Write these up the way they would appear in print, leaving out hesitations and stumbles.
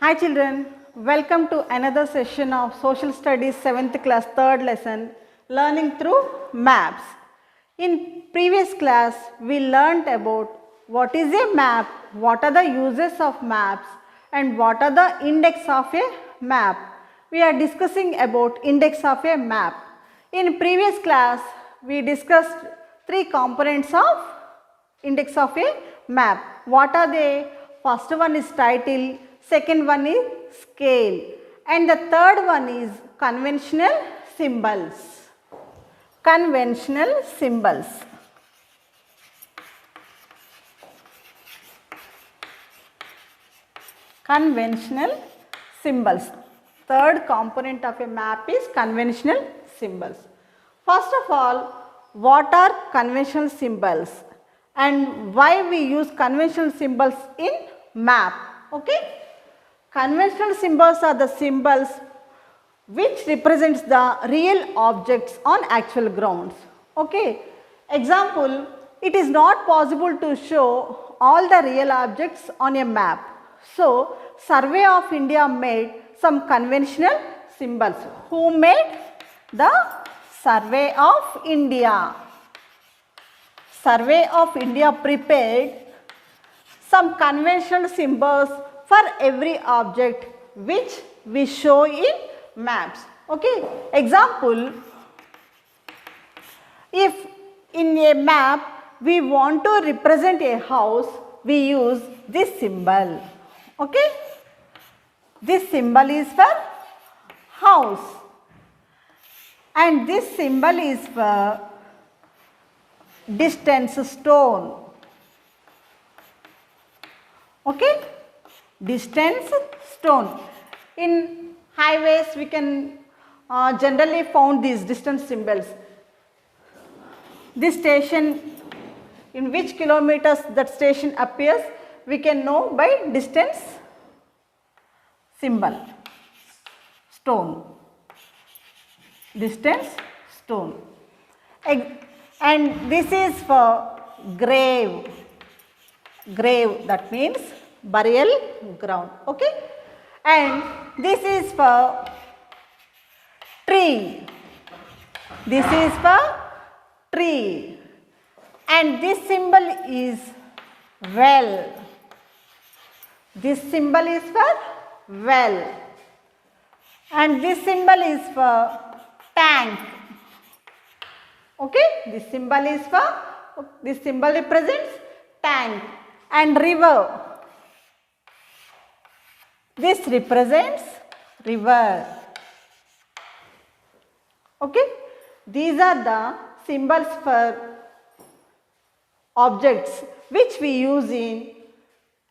Hi children, welcome to another session of Social Studies 7th class 3rd lesson, Learning through Maps. In previous class, we learnt about what is a map, what are the uses of maps and what are the index of a map. We are discussing about index of a map. In previous class, we discussed three components of index of a map. What are they? First one is title, second one is scale and the third one is conventional symbols. Conventional symbols. Conventional symbols. Third component of a map is conventional symbols. First of all, what are conventional symbols and why we use conventional symbols in map? Okay. Conventional symbols are the symbols which represents the real objects on actual grounds. Okay. Example, it is not possible to show all the real objects on a map. So, Survey of India made some conventional symbols. Who made? The Survey of India. Survey of India prepared some conventional symbols for every object which we show in maps. Okay. Example, if in a map we want to represent a house, we use this symbol. Okay. This symbol is for house and this symbol is for distance stone. Okay. Distance stone. In highways we can generally found these distance symbols. This station, in which kilometers that station appears, we can know by distance symbol, stone, distance stone. And this is for grave, grave that means burial ground. Okay. And this is for tree, this is for tree and this symbol is well, this symbol is for well and this symbol is for tank. Okay. This symbol is for, this symbol represents tank and river. This represents river. Okay. These are the symbols for objects which we use in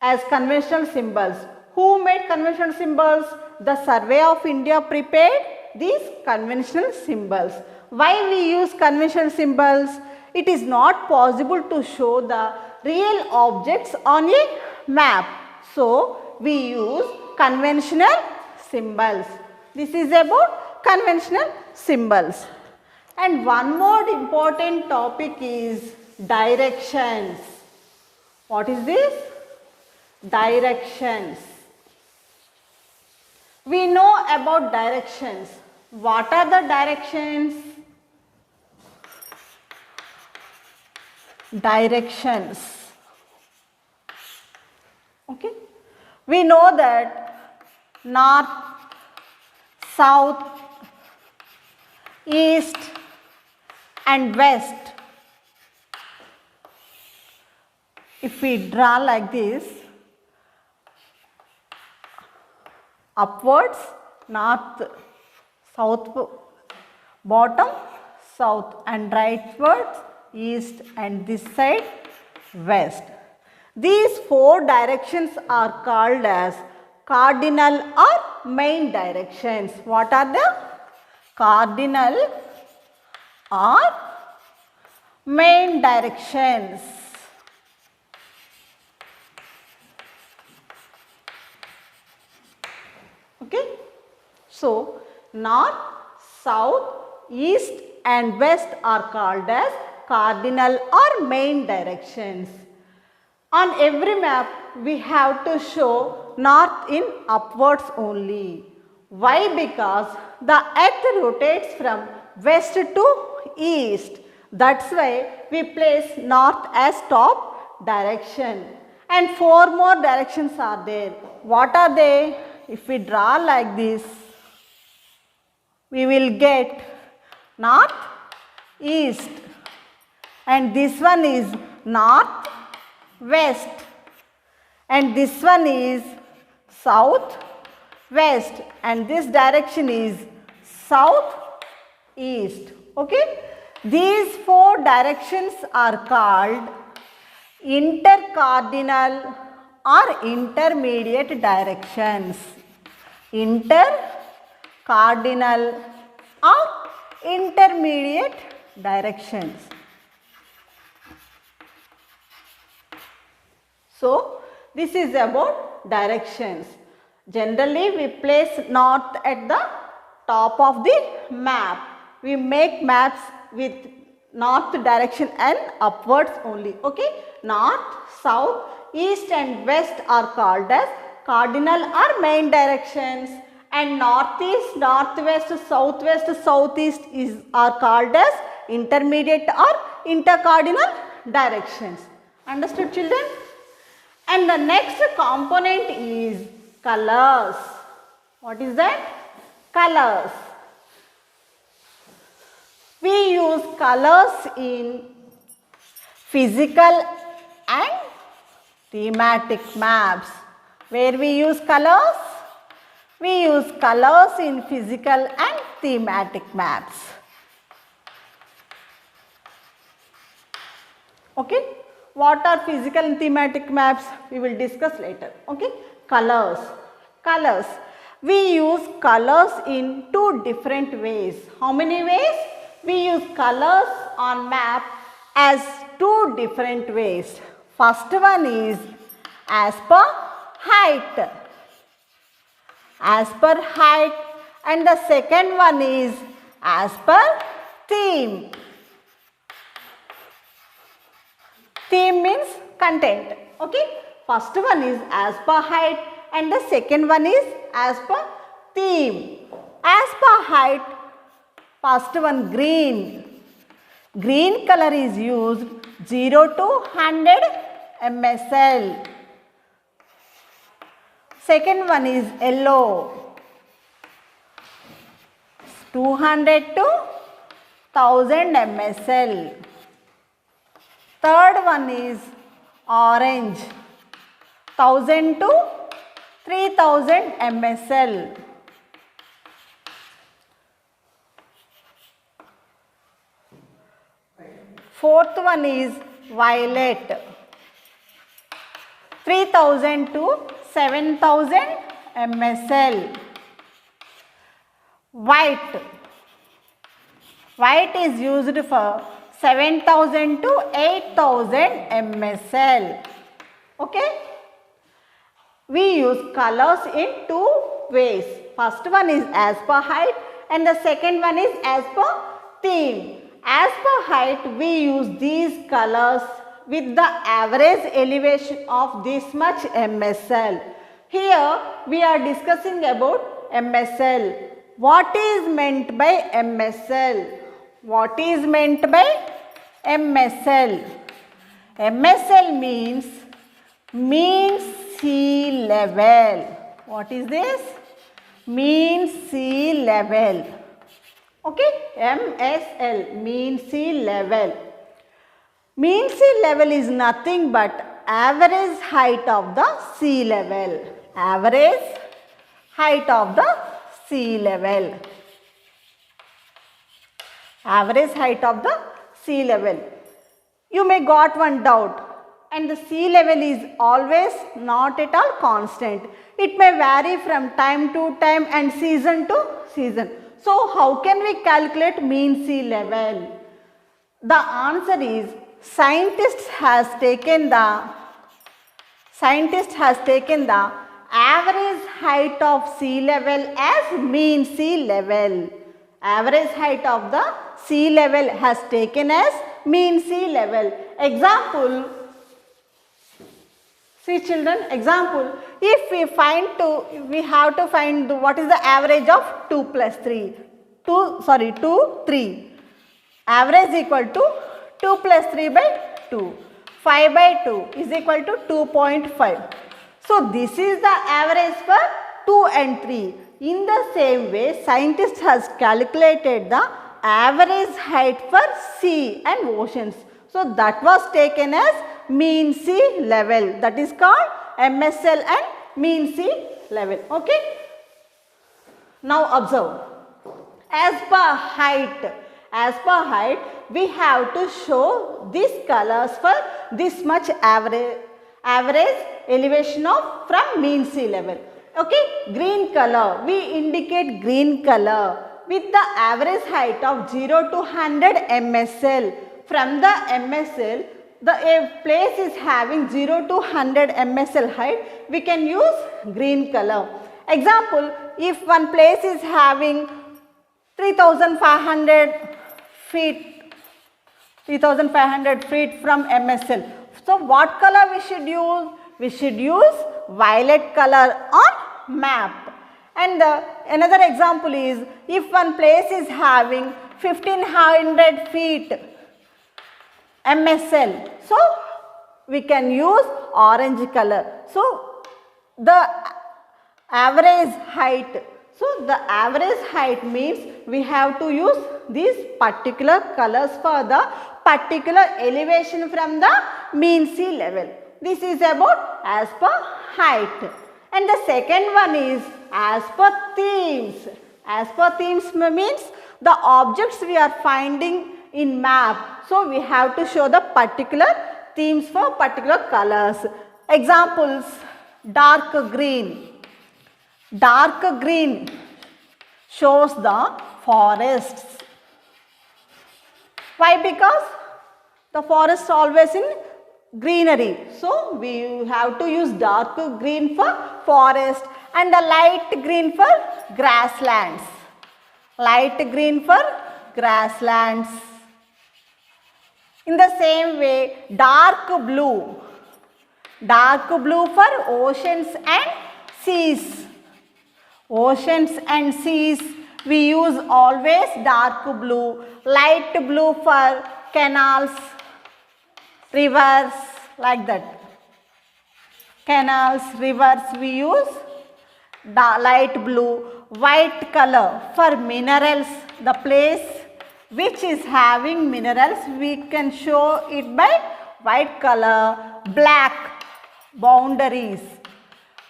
as conventional symbols. Who made conventional symbols? The Survey of India prepared these conventional symbols. Why we use conventional symbols? It is not possible to show the real objects on a map. So, we use conventional symbols. This is about conventional symbols. And one more important topic is directions. What is this? Directions. We know about directions. What are the directions? Directions. Okay. We know that north, south, east and west. If we draw like this, upwards, north, south, bottom, south and rightwards, east and this side, west. These four directions are called as cardinal or main directions. What are the cardinal or main directions? Okay. So, north, south, east and west are called as cardinal or main directions. On every map we have to show north in upwards only. Why? Because the earth rotates from west to east. That's why we place north as top direction. And 4 more directions are there. What are they? If we draw like this, we will get north, east, and this one is north, west, and this one is south, west, and this direction is south, east. Okay? These 4 directions are called intercardinal or intermediate directions. Intercardinal or intermediate directions. So, this is about directions. Generally, we place north at the top of the map. We make maps with north direction and upwards only. Okay? North, south, east and west are called as cardinal or main directions, and northeast, northwest, southwest, southeast are called as intermediate or intercardinal directions. Understood, children? And the next component is colors. What is that? Colors. We use colors in physical and thematic maps. Where we use colors? We use colors in physical and thematic maps. Okay? What are physical and thematic maps? We will discuss later. Okay? Colors. Colors. We use colors in 2 different ways. How many ways? We use colors on map as 2 different ways. First one is as per height. As per height, and the second one is as per theme. Theme means content. Okay? First one is as per height and the second one is as per theme. As per height, first one green. Green color is used 0 to 100 MSL. Second one is yellow, 200 to 1000 MSL. Third one is orange, 1000 to 3000 MSL. Fourth one is violet, 3000 to 7000 MSL. White. White is used for 7000 to 8000 MSL. Okay? We use colors in 2 ways. First one is as per height and the second one is as per theme. As per height, we use these colors with the average elevation of this much MSL. Here we are discussing about MSL. What is meant by MSL? What is meant by MSL? MSL means mean sea level. What is this? Mean sea level. Okay, MSL, mean sea level. Mean sea level is nothing but average height of the sea level. Average height of the sea level. Average height of the sea level. You may got one doubt, and the sea level is always not at all constant. It may vary from time to time and season to season. So, how can we calculate mean sea level? The answer is scientist has taken the average height of sea level as mean sea level. Average height of the sea level has taken as mean sea level. Example, See children, example, if we find 2, we have to find what is the average of 2 plus 3. 2, 3. Average equal to 2 plus 3 by 2. 5 by 2 is equal to 2.5. So this is the average for 2 and 3. In the same way, scientist has calculated the average height for sea and oceans. So that was taken as mean sea level. That is called MSL and mean sea level. Okay. Now observe. As per height, we have to show these colors for this much average elevation of from mean sea level. Okay, green color, we indicate green color with the average height of 0 to 100 MSL. From the MSL, a place is having 0 to 100 MSL height, we can use green color. Example, if one place is having 3500 feet from MSL. So what color we should use? We should use violet color on map. And another example is, if one place is having 1500 feet MSL, so we can use orange color. So the average height, means we have to use these particular colors for the particular elevation from the mean sea level. This is about as per height. And the second one is as per themes. As per themes means the objects we are finding in map. So we have to show the particular themes for particular colors. Examples, dark green. Dark green shows the forests. Why? Because the forest always in greenery. So we have to use dark green for forest and the light green for grasslands. Light green for grasslands. In the same way, dark blue. Dark blue for oceans and seas. Oceans and seas, we use always dark blue. Light blue for canals, rivers, like that. Canals, rivers, we use light blue. White color for minerals. The place which is having minerals, we can show it by white color. Black, boundaries.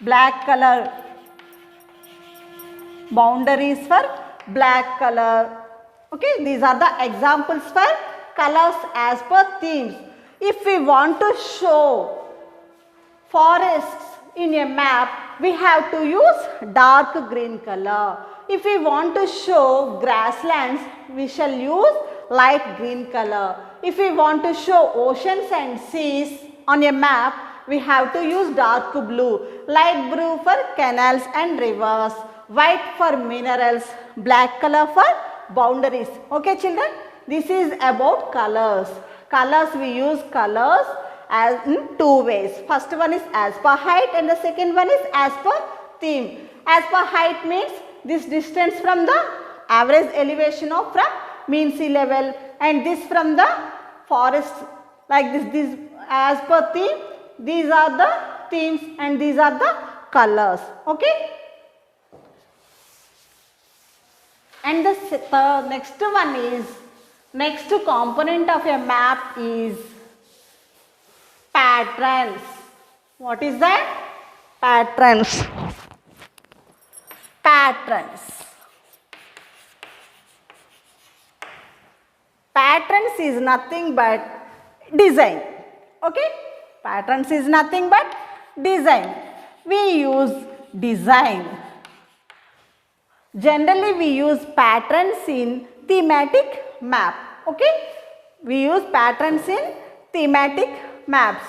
Black color, boundaries for black color. Okay, these are the examples for colors as per themes. If we want to show forests in a map, we have to use dark green color. If we want to show grasslands, we shall use light green color. If we want to show oceans and seas on a map, we have to use dark blue. Light blue for canals and rivers. White for minerals, black color for boundaries. Okay children, this is about colors. Colors, we use colors as in two ways. First one is as per height and the second one is as per theme. As per height means this distance from the average elevation of from mean sea level, and this from the forest, like this as per theme. These are the themes and these are the colors. Okay. And the next one is, next component of a map is patterns. What is that? Patterns. Patterns. Patterns is nothing but design. Okay? Patterns is nothing but design. We use design. Generally, we use patterns in thematic map. Okay? We use patterns in thematic maps.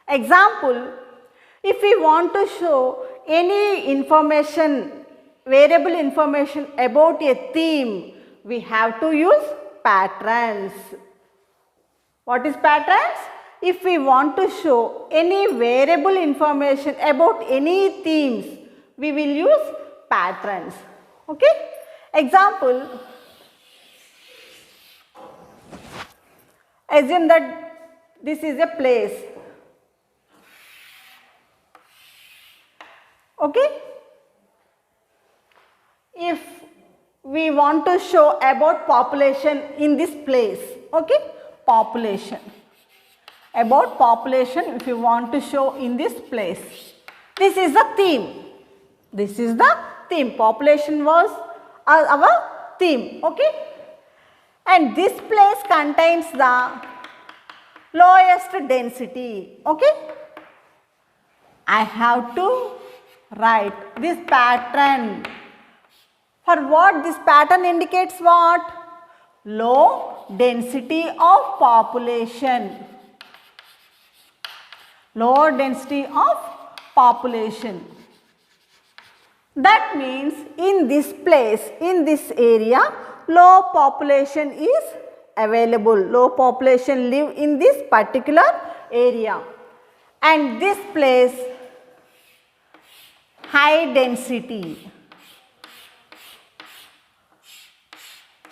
Example, if we want to show any information, variable information about a theme, we have to use patterns. What is patterns? if we want to show any variable information about any themes, we will use patterns. Okay? Example, assume that this is a place. Okay? If we want to show about population in this place, okay? Population. About population, if you want to show in this place. This is the theme. This is the theme. Population was our theme, okay? And this place contains the lowest density, okay? I have to write this pattern. For what this pattern indicates what? Low density of population. Low density of population. That means in this place, in this area, low population is available. Low population live in this particular area. And this place, high density.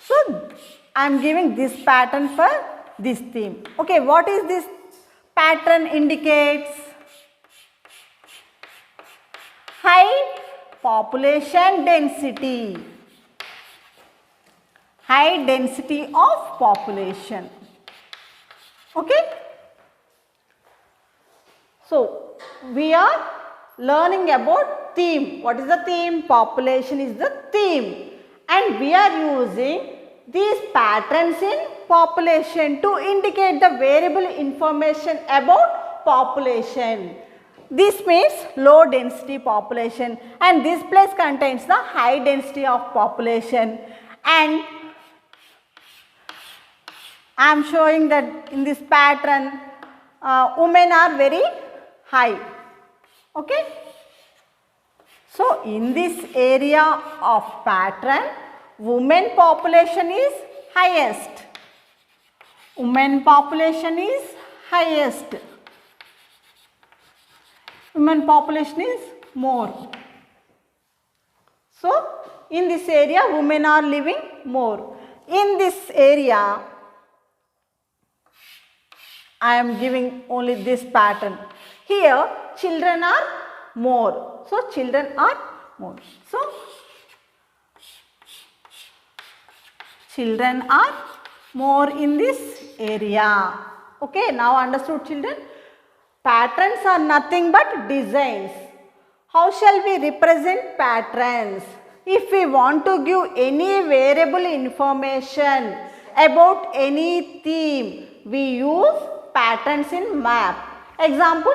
So, I am giving this pattern for this theme. Okay, what is this pattern indicates? High population density. High density of population. Okay. So, we are learning about theme. What is the theme? Population is the theme. And we are using these patterns in population to indicate the variable information about population. This means low density population, and this place contains the high density of population, and I am showing that in this pattern women are very high. Okay. So, in this area of pattern, women population is highest. Women population is highest. Women population is more. So, in this area, women are living more. In this area, I am giving only this pattern. Here, children are more. So, children are more. So, children are more in this area. Okay, now understood children? Patterns are nothing but designs. How shall we represent patterns? If we want to give any variable information about any theme, we use patterns in map. Example,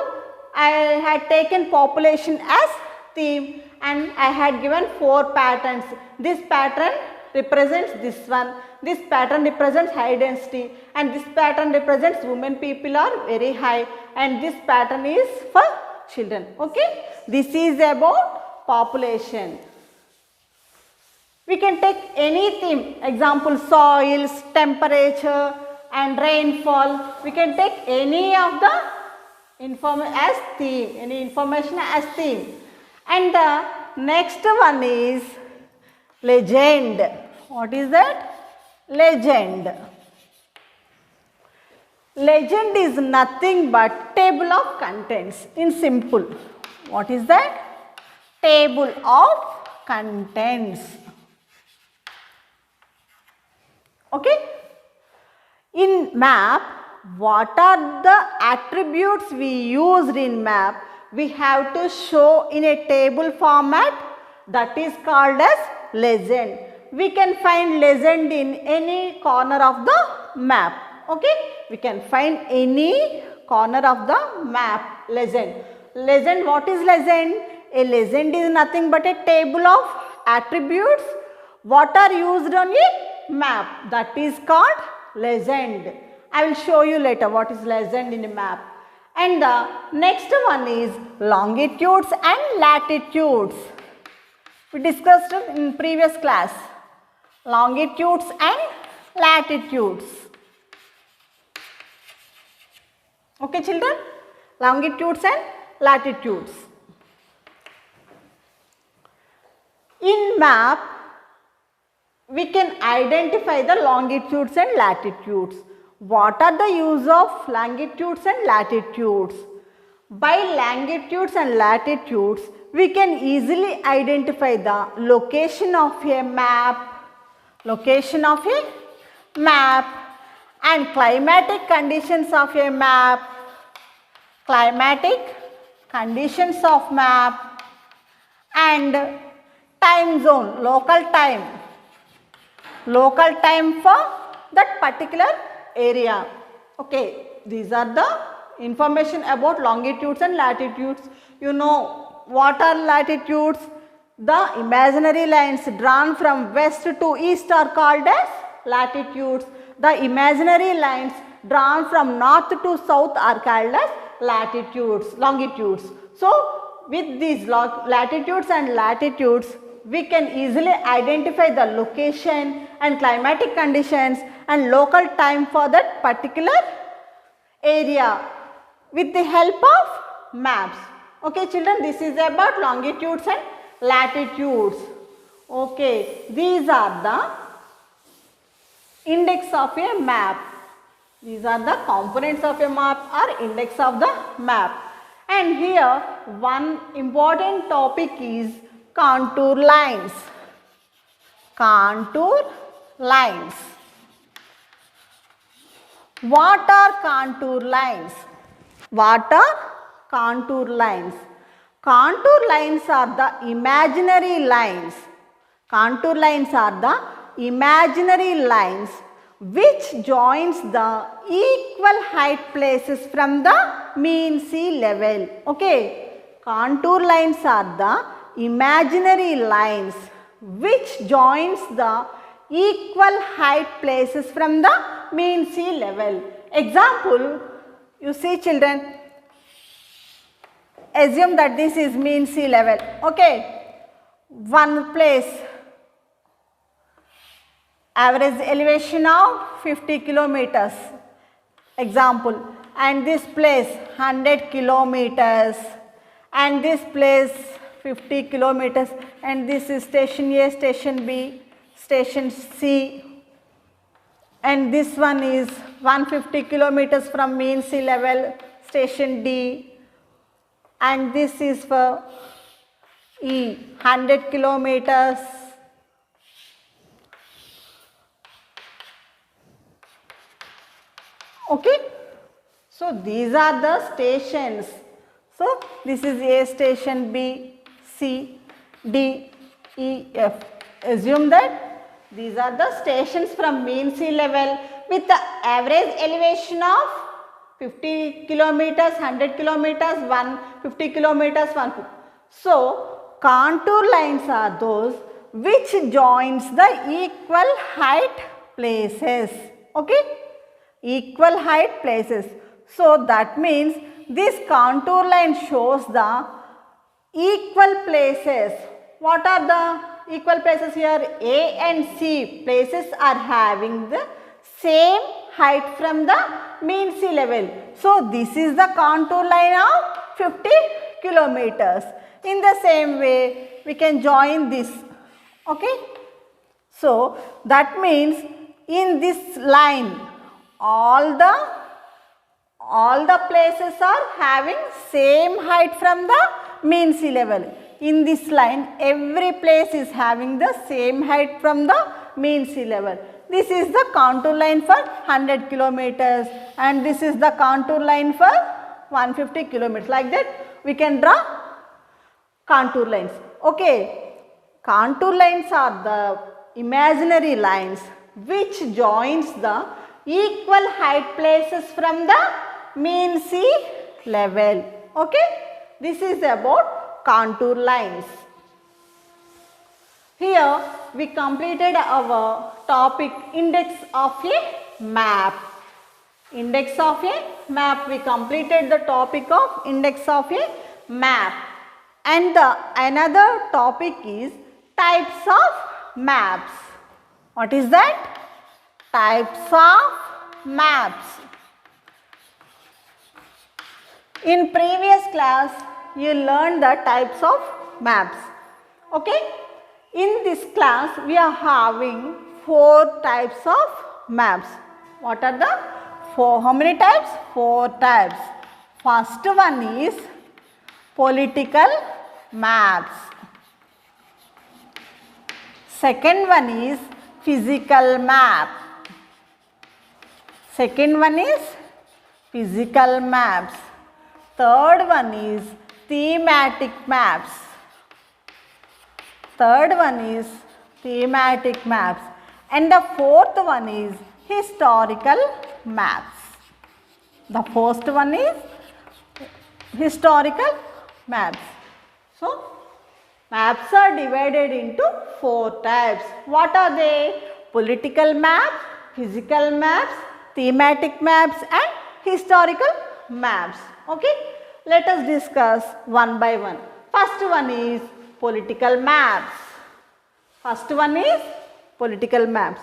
I had taken population as theme and I had given 4 patterns. This pattern represents this one, this pattern represents high density, and this pattern represents women people are very high, and this pattern is for children. Okay, this is about population. We can take any theme, example soils, temperature and rainfall. We can take any of the information as theme, any information as theme. And the next one is legend. What is that? Legend. Legend is nothing but table of contents in simple. What is that? Table of contents. Okay. In map, what are the attributes we used in map? We have to show in a table format, that is called as legend. We can find legend in any corner of the map. Okay, we can find any corner of the map. Legend. Legend, what is legend? A legend is nothing but a table of attributes what are used on a map. That is called legend. I will show you later what is legend in a map. And the next one is longitudes and latitudes. We discussed in previous class. Longitudes and latitudes. Okay children, longitudes and latitudes. In map, we can identify the longitudes and latitudes. What are the use of longitudes and latitudes? By longitudes and latitudes, we can easily identify the location of a map, and climatic conditions of a map, and time zone, local time for that particular area. Okay, these are the information about longitudes and latitudes. You know what are latitudes? The imaginary lines drawn from west to east are called as latitudes. The imaginary lines drawn from north to south are called as longitudes. So, with these latitudes and latitudes, we can easily identify the location and climatic conditions and local time for that particular area with the help of maps. Okay children, this is about longitudes and latitudes. Okay, these are the index of a map. These are the components of a map or index of the map. And here one important topic is contour lines. What are contour lines? Contour lines are the imaginary lines. Contour lines are the imaginary lines which joins the equal height places from the mean sea level. Okay, contour lines are the imaginary lines which joins the equal height places from the mean sea level. Example, you see children, assume that this is mean sea level. Okay, one place average elevation of 50 kilometers, example, and this place 100 kilometers, and this place 50 kilometers, and this is station A, station B, station C, and this one is 150 kilometers from mean sea level, station D, and this is for E, 100 kilometers. Okay, so these are the stations. So this is A station, B, C, D, E, F. Assume that these are the stations from mean sea level with the average elevation of 50 kilometers, 100 kilometers, 150 kilometers, 150. So contour lines are those which joins the equal height places. Okay, equal height places. So that means this contour line shows the equal places. What are the equal places here? A and C places are having the same height from the mean sea level. So this is the contour line of 50 kilometers. In the same way, we can join this. Okay. So that means in this line, all the places are having same height from the mean sea level. In this line, every place is having the same height from the mean sea level. This is the contour line for 100 kilometers and this is the contour line for 150 kilometers. Like that, we can draw contour lines. Okay, contour lines are the imaginary lines which joins the equal height places from the mean sea level. Okay, this is about contour lines. Here we completed our topic index of a map. Index of a map, we completed the topic of index of a map. And the another topic is types of maps. What is that? Types of maps. In previous class, you learned the types of maps. Okay? In this class, we are having 4 types of maps. What are the 4? How many types? 4 types. First one is political maps. Second one is physical map. Second one is physical maps. Third one is thematic maps. Third one is thematic maps. And the fourth one is historical maps. The first one is historical maps. So, maps are divided into 4 types. What are they? Political maps, physical maps, thematic maps and historical maps. Okay? Let us discuss one by one. First one is political maps. First one is political maps.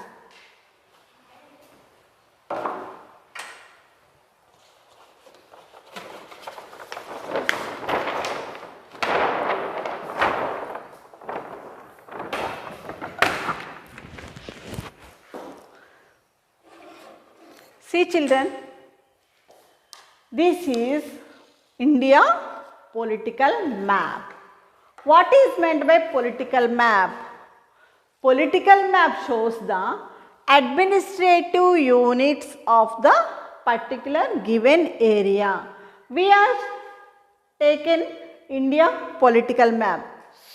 See children, this is India political map. What is meant by political map? Political map shows the administrative units of the particular given area. We are taken India political map.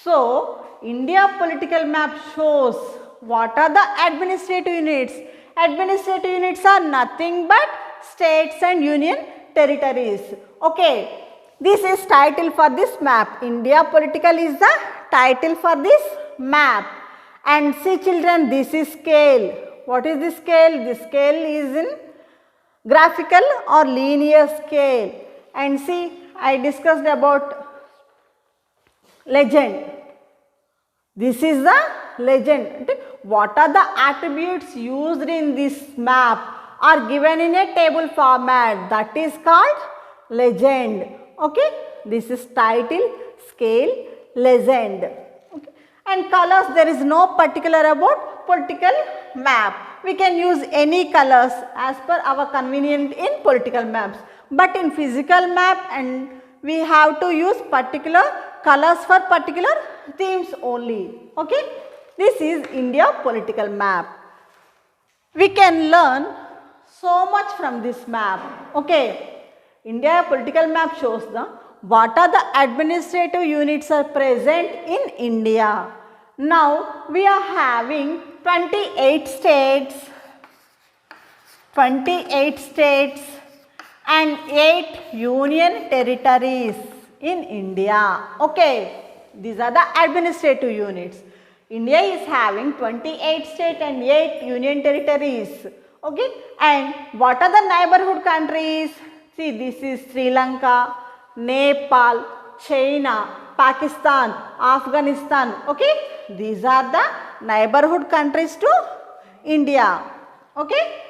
So, India political map shows what are the administrative units. Administrative units are nothing but states and union territories. Okay, this is title for this map. India political is the title for this map. And see children, this is scale. What is this scale? This scale is in graphical or linear scale. And see, I discussed about legend. This is the legend. What are the attributes used in this map are given in a table format, that is called legend. Okay, this is title, scale, legend. Okay. And colors, there is no particular about political map. We can use any colors as per our convenient in political maps. But in physical map, and we have to use particular colors for particular themes only. Okay, this is India political map. We can learn so much from this map. Okay, India political map shows the what are the administrative units are present in India. Now we are having 28 states and 8 union territories in India. Okay, these are the administrative units. India is having 28 states and 8 union territories. Okay, and what are the neighborhood countries? See, this is Sri Lanka, Nepal, China, Pakistan, Afghanistan. Okay, these are the neighborhood countries to India. Okay,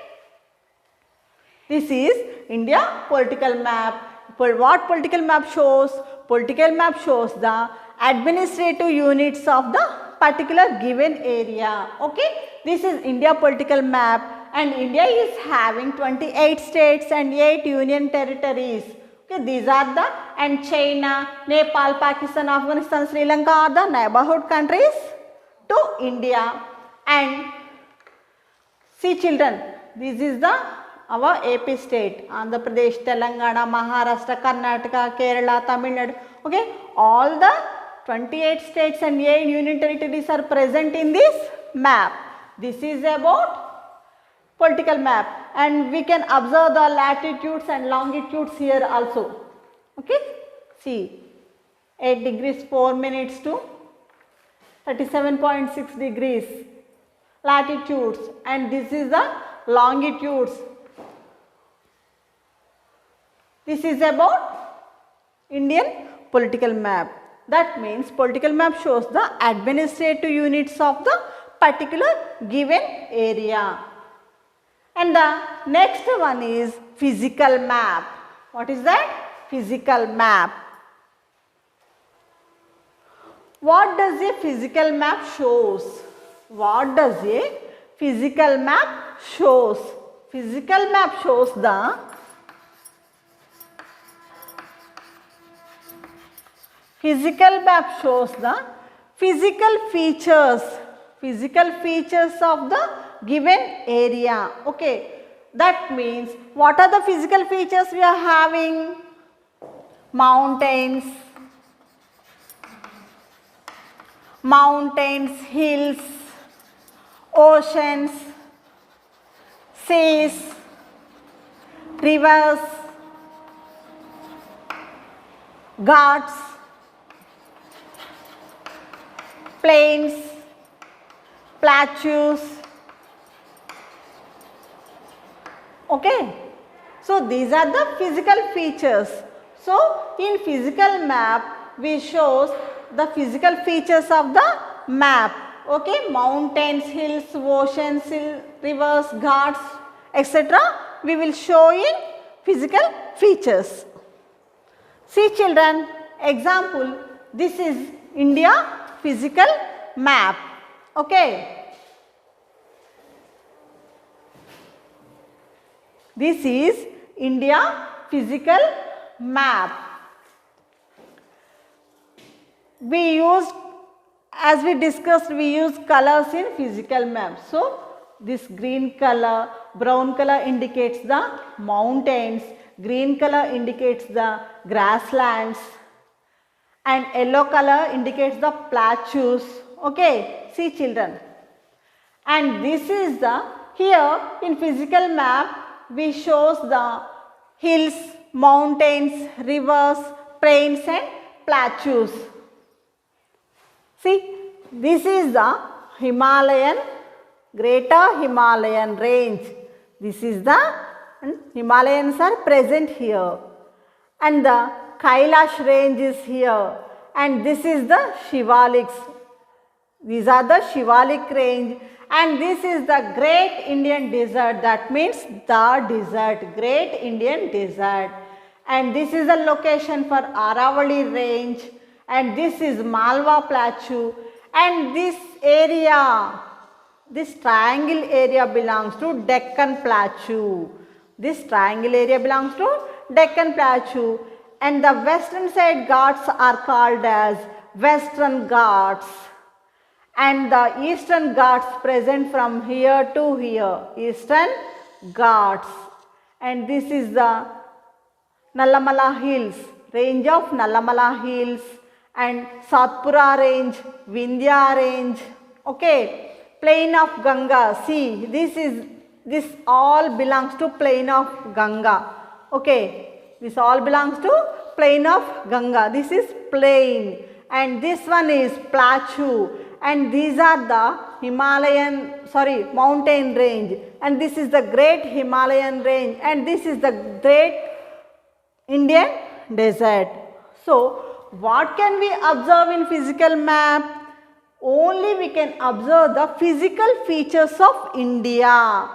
this is India political map. What political map shows? Political map shows the administrative units of the particular given area. Okay, this is India political map, and India is having 28 states and 8 union territories. Okay, these are the, and China, Nepal, Pakistan, Afghanistan, Sri Lanka are the neighborhood countries to India. And see children, this is the our AP state, Andhra Pradesh, Telangana, Maharashtra, Karnataka, Kerala, Tamil Nadu. Okay, all the 28 states and 8 union territories are present in this map. This is about political map, and we can observe the latitudes and longitudes here also. Okay, see, 8 degrees 4 minutes to 37.6 degrees latitudes, and this is the longitudes. This is about Indian political map. That means political map shows the administrative units of the particular given area. And the next one is physical map. What is that? physical map. What does a physical map shows? What does a physical map shows? Physical map shows the physical features of the given area. Okay, that means what are the physical features we are having? Mountains, hills, oceans, seas, rivers, ghats, plains, plateaus. Okay, so these are the physical features. So in physical map we shows the physical features of the map. Okay, mountains, hills, oceans, rivers, ghats, etc. we will show in physical features. See children, example, this is India physical map. Okay, this is India physical map. We use, as we discussed, we use colors in physical map. So this green color, brown color indicates the mountains, green color indicates the grasslands, and yellow color indicates the plateaus. Okay, see children. And this is the, here in physical map we shows the hills, mountains, rivers, plains and plateaus. See, this is the Greater Himalayan range. This is the, Himalayas are present here. And the Kailash range is here. And this is the Shivaliks. These are the Shivalik range. And this is the Great Indian Desert. That means the desert, Great Indian Desert. And this is the location for Aravali range. And this is Malwa Plateau, and this area, this triangle area belongs to Deccan Plateau. This triangle area belongs to Deccan Plateau, and the western side Ghats are called as Western Ghats, and the eastern Ghats present from here to here, Eastern Ghats. And this is the Nallamala Hills, range of Nallamala Hills, and Satpura range, Vindhya range. Okay, plain of Ganga. See, this all belongs to plain of Ganga. Okay, this all belongs to plain of Ganga. This is plain, and this one is plateau, and these are the mountain range, and this is the Great Himalayan range, and this is the Great Indian Desert. So what can we observe in physical map? Only we can observe the physical features of India.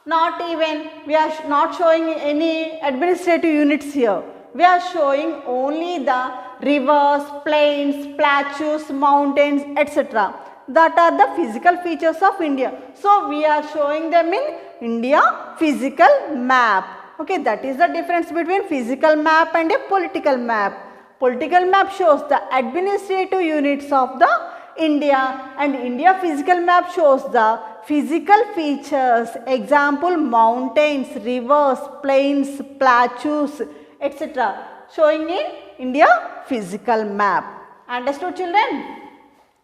Not even, we are not showing any administrative units here. We are showing only the rivers, plains, plateaus, mountains, etc. That are the physical features of India. So we are showing them in India physical map. Okay, that is the difference between physical map and a political map. Political map shows the administrative units of the India, and India physical map shows the physical features, example mountains, rivers, plains, plateaus, etc. showing in India physical map. Understood children?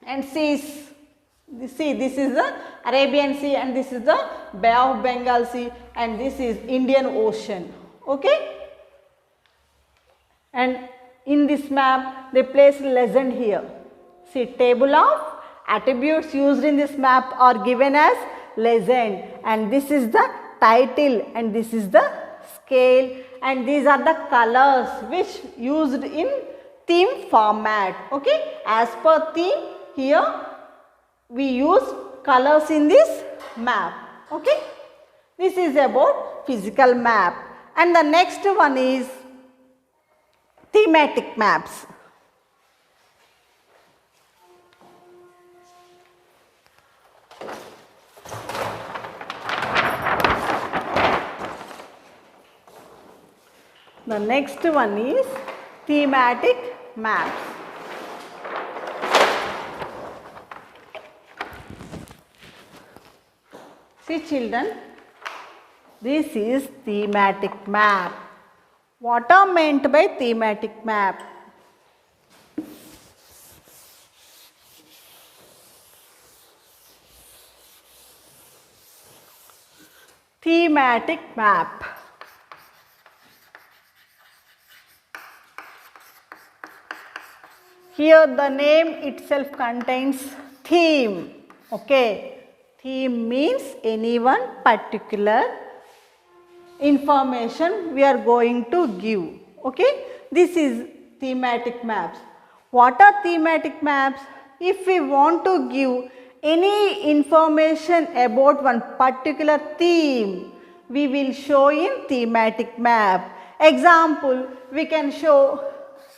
And seas. See, this is the Arabian Sea, and this is the Bay of Bengal Sea, and this is Indian Ocean. Okay? And in this map, they place legend here. See, table of attributes used in this map are given as legend, and this is the title, and this is the scale, and these are the colors which used in theme format. Okay, as per theme, here we use colors in this map. Okay, this is about physical map, and the next one is thematic maps. The next one is thematic maps. See children, this is thematic map. What are meant by thematic map? Thematic map. Here the name itself contains theme. Okay. Theme means any one particular information we are going to give. Okay. This is thematic maps. What are thematic maps? If we want to give any information about one particular theme, we will show in thematic map. Example, we can show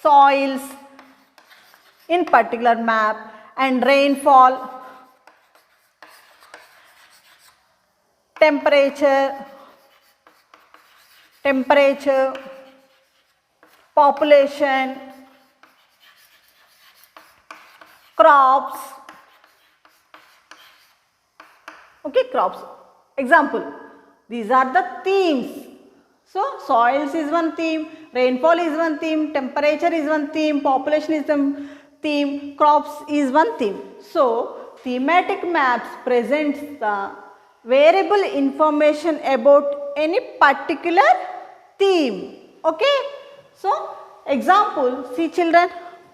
soils in particular map and rainfall, temperature, population, crops. Okay, crops. Example, these are the themes. So, soils is one theme, rainfall is one theme, temperature is one theme, population is one theme, crops is one theme. So, thematic maps presents the variable information about any particular theme. Okay. So, example, see children,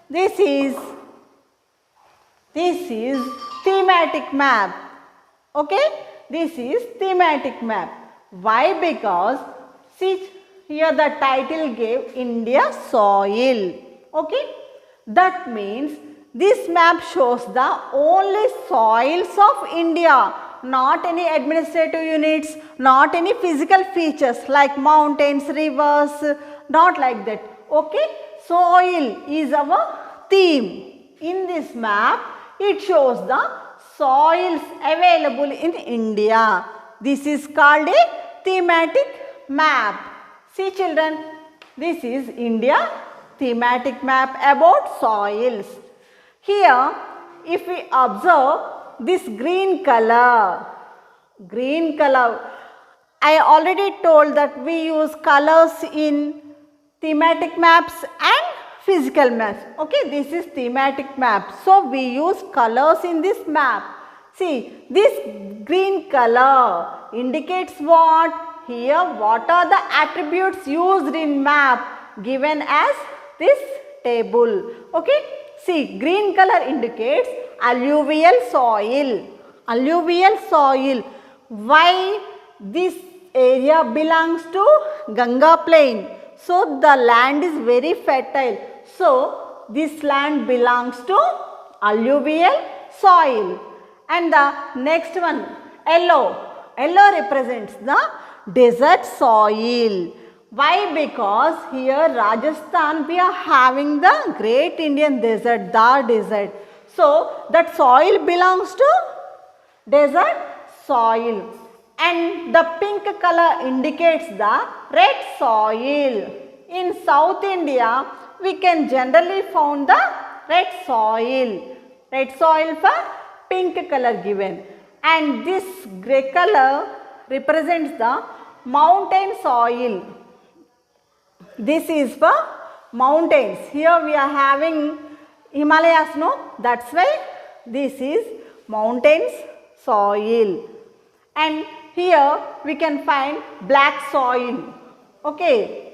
this is thematic map. Okay. This is thematic map. Why? Because see here the title gave India soil. Okay. That means this map shows the only soils of India, not any administrative units, not any physical features like mountains, rivers, not like that. Okay. Soil is our theme. In this map, it shows the soils available in India. This is called a thematic map. See children, this is India thematic map about soils. Here, if we observe this green color, I already told that we use colors in thematic maps and physical maps. Okay, this is thematic map. So, we use colors in this map. See, this green color indicates what? Here, what are the attributes used in map given as this table. Okay, see, green color indicates alluvial soil. Alluvial soil. Why? This area belongs to Ganga plain. So, the land is very fertile. So, this land belongs to alluvial soil. And the next one, yellow. Yellow represents the desert soil. Why? Because here Rajasthan we are having the great Indian desert, Thar desert. So, that soil belongs to desert soil. And the pink color indicates the red soil. In South India, we can generally found the red soil. Red soil for pink color given. And this grey color represents the mountain soil. This is for mountains. Here we are having Himalayas, no? That's why this is mountains soil. And here we can find black soil. Okay.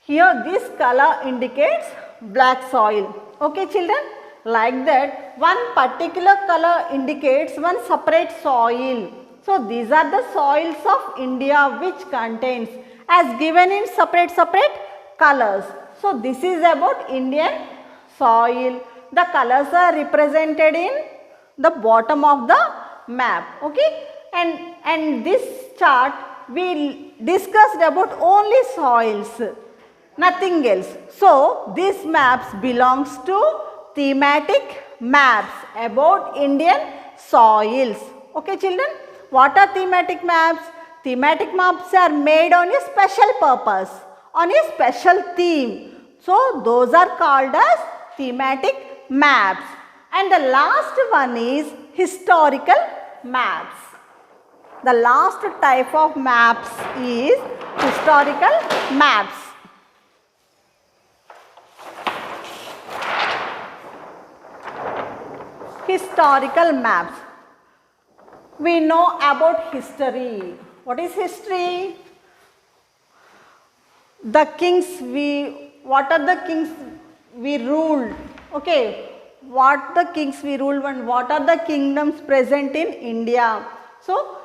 Here this color indicates black soil. Okay children. Like that one particular color indicates one separate soil. So these are the soils of India which contains as given in separate colors. So this is about Indian soil. The colors are represented in the bottom of the map. Okay. And this chart we discussed about only soils. nothing else. So these maps belongs to thematic maps about Indian soils. Okay children, what are thematic maps? Thematic maps are made on a special purpose, on a special theme. So those are called as thematic maps. And the last one is historical maps. The last type of maps is historical maps. Historical maps. We know about history. What is history? The kings what are the kings we ruled? Okay, what the kings we ruled and what are the kingdoms present in India? So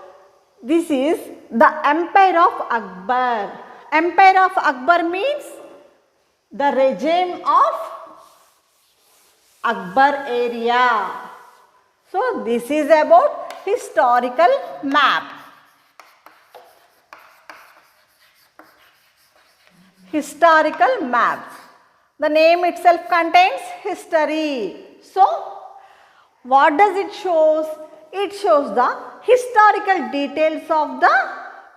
this is the Empire of Akbar. Empire of Akbar means the regime of Akbar area. So this is about historical map. Historical maps. The name itself contains history. So what does it shows? It shows the historical details of the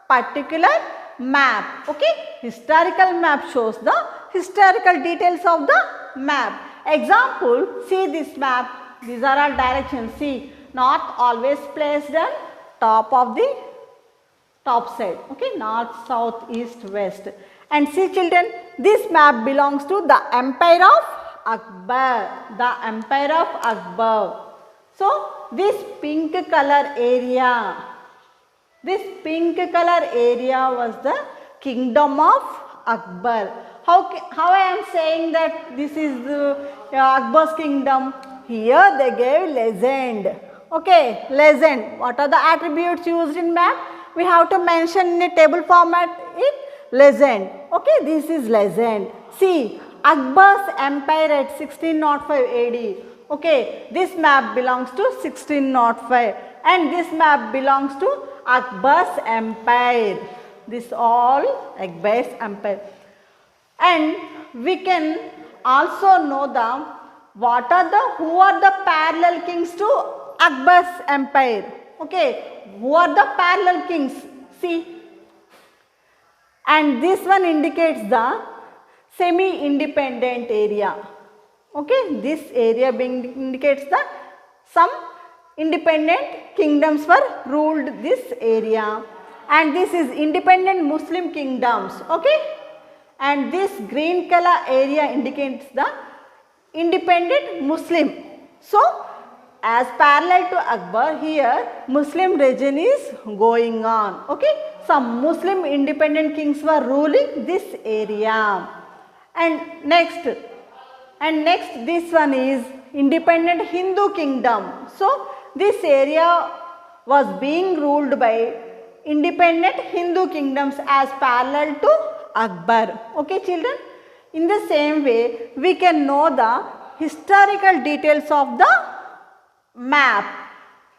particular map. Okay, historical map shows the historical details of the map. Example, see this map. These are all directions. See, north always placed on top of the top side. Okay, north, south, east, west. And see children, this map belongs to the Empire of Akbar. The Empire of Akbar. So this pink color area was the kingdom of Akbar. How I am saying that this is Akbar's kingdom? Here they gave legend. Okay, legend. What are the attributes used in map? We have to mention in a table format in legend. Okay, this is legend. See, Akbar's empire at 1605 AD. Okay, this map belongs to 1605 and this map belongs to Akbar's empire. This all Akbar's empire. And we can also know who are the parallel kings to Akbar's empire. Okay, who are the parallel kings? See, and this one indicates the semi-independent area. Okay, this area indicates the some independent kingdoms were ruled this area, and this is independent Muslim kingdoms. Okay, and this green color area indicates the independent Muslim. So as parallel to Akbar, here Muslim region is going on. Okay, some Muslim independent kings were ruling this area. And next this one is independent Hindu kingdom. So this area was being ruled by independent Hindu kingdoms as parallel to Akbar. Okay children, in the same way we can know the historical details of the map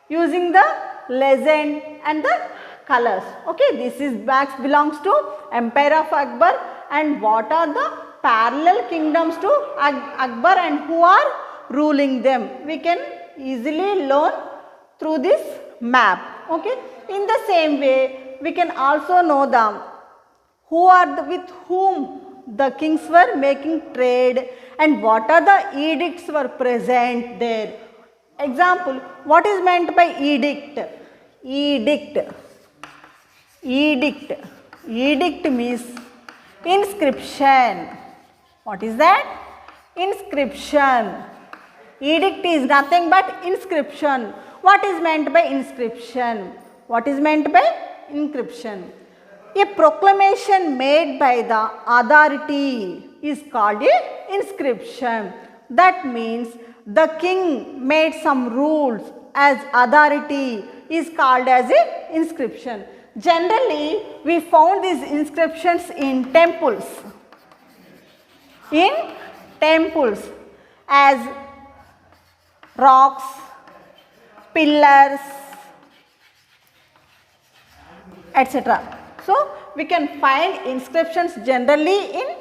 using the legend and the colors. Okay, this is belongs to Empire of Akbar, and what are the parallel kingdoms to Akbar and who are ruling them? We can easily learn through this map. Okay, in the same way we can also know with whom the kings were making trade and what are the edicts were present there. Example, what is meant by edict? Edict means inscription. What is that? Inscription. Edict is nothing but inscription. What is meant by inscription? A proclamation made by the authority is called a inscription. That means the king made some rules as authority is called as a inscription. Generally, we found these inscriptions in temples. As rocks, pillars, etc. So we can find inscriptions generally in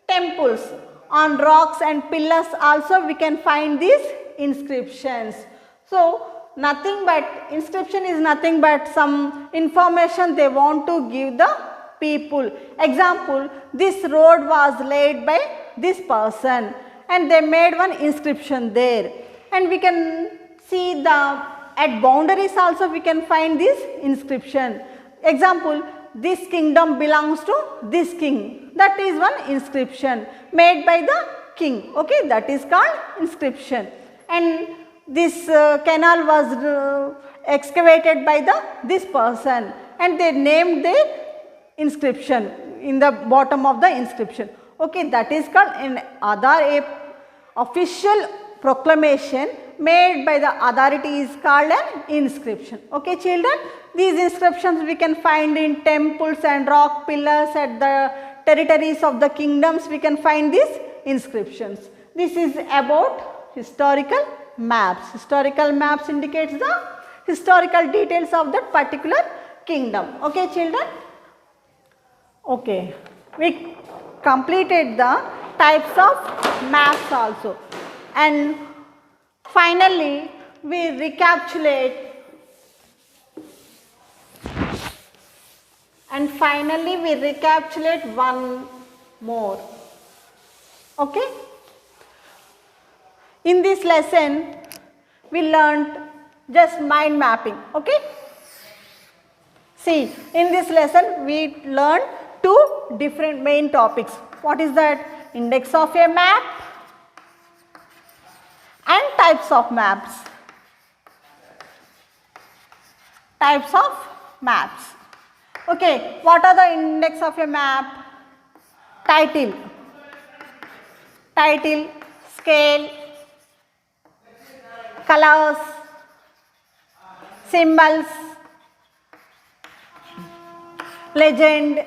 temples. On rocks and pillars also we can find these inscriptions. So nothing but inscription is nothing but some information they want to give the people. Example, this road was laid by this person and they made one inscription there, and we can see the at boundaries also we can find this inscription. Example, this kingdom belongs to this king, that is one inscription made by the king, okay, that is called inscription. And this canal was excavated by this person and they named their inscription in the bottom of the inscription, okay, that is called an a official proclamation made by the authority is called an inscription, okay children. These inscriptions we can find in temples and rock pillars. At the territories of the kingdoms we can find these inscriptions. This is about historical maps. Historical maps indicates the historical details of that particular kingdom, okay children. Okay, we completed the types of maps also, and finally we recapitulate one more, okay. In this lesson we learnt just mind mapping, okay. See, in this lesson we learned two different main topics. What is that? Index of a map and types of maps. Types of maps. Okay, what are the index of a map? Title, scale, colors, symbols, legend,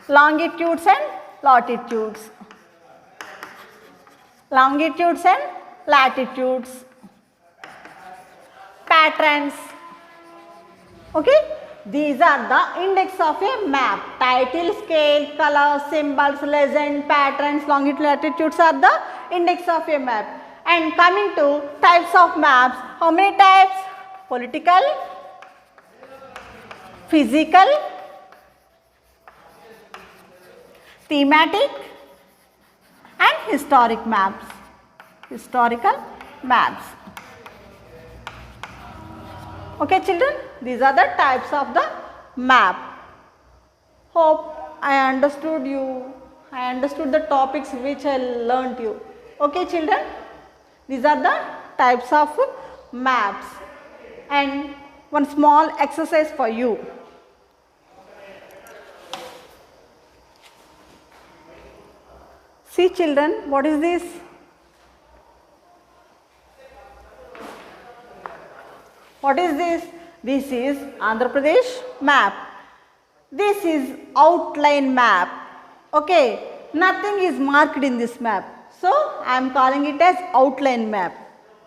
longitudes and latitudes, patterns, okay. These are the index of a map. Title, scale, color, symbols, legend, patterns, longitude, latitudes are the index of a map. And coming to types of maps, how many types? Political, physical, thematic and historic maps. Okay children, these are the types of the map. Hope I understood you. I understood the topics which I learnt you. Okay children, these are the types of maps. And one small exercise for you. See children, what is this? What is this? This is Andhra Pradesh map. This is outline map. Okay, nothing is marked in this map. So, I am calling it as outline map.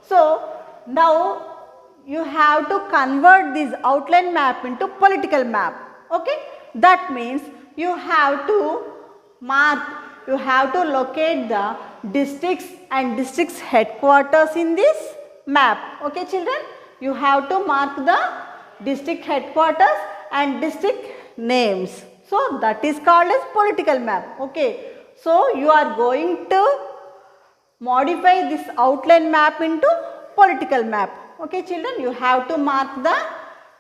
So, now you have to convert this outline map into political map. Okay, that means you have to locate the districts and districts headquarters in this map. Okay children, you have to mark the district headquarters and district names. So that is called as political map. Okay, so you are going to modify this outline map into political map. Okay children, you have to mark the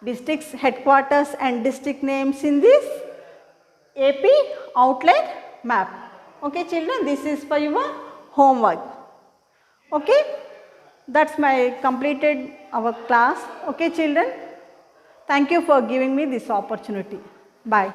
districts headquarters and district names in this AP outline map. Okay children, this is for your homework. Okay, that's my completed our class. Okay children, thank you for giving me this opportunity. Bye.